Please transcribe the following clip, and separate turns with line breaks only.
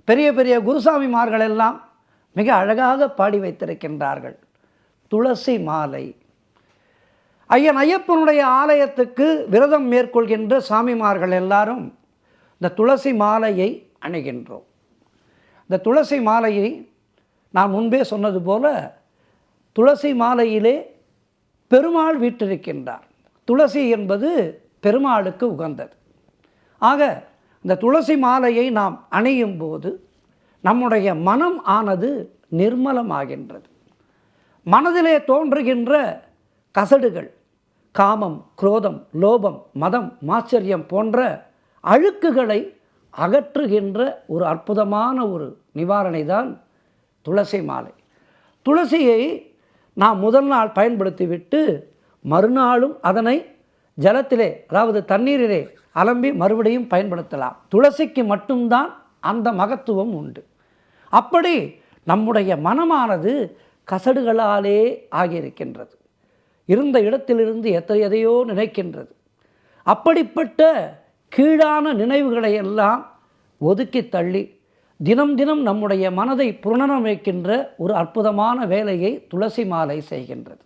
பெரிய பெரிய குருசாமிமார்கள் எல்லாம் மிக அழகாக பாடி வைத்திருக்கின்றார்கள். துளசி மாலை. ஐயன் ஐயப்பனுடைய ஆலயத்துக்கு விரதம் மேற்கொள்கின்ற சாமிமார்கள் எல்லாரும் இந்த துளசி மாலையை அணிகின்றோம். இந்த துளசி மாலையை நான் முன்பே சொன்னது போல துளசி மாலையிலே பெருமாள் வீற்றிருக்கின்றார். துளசி என்பது பெருமாளுக்கு உகந்தது. ஆக இந்த துளசி மாலையை நாம் அணியும் போது நம்முடைய மனம் ஆனது நிர்மலமாகின்றது. மனதிலே தோன்றுகின்ற கசடுகள், காமம், குரோதம், லோபம், மதம், மாச்சரியம் போன்ற அழுக்குகளை அகற்றுகின்ற ஒரு அற்புதமான ஒரு நிவாரணை தான் துளசி மாலை. துளசியை நாம் முதல் நாள் பயன்படுத்திவிட்டு மறுநாளும் அதனை ஜலத்திலே, அதாவது தண்ணீரிலே அலம்பி மறுபடியும் பயன்படுத்தலாம். துளசிக்கு மட்டும்தான் அந்த மகத்துவம் உண்டு. அப்படி நம்முடைய மனமானது கசடுகளாலே ஆகியிருக்கின்றது. இருந்த இடத்திலிருந்து எதையோ நினைக்கின்றது. அப்படிப்பட்ட கீழான நினைவுகளை எல்லாம் ஒதுக்கி தள்ளி தினம் தினம் நம்முடைய மனதை புனரமைக்கின்ற ஒரு அற்புதமான வேலையை துளசி மாலை செய்கின்றது.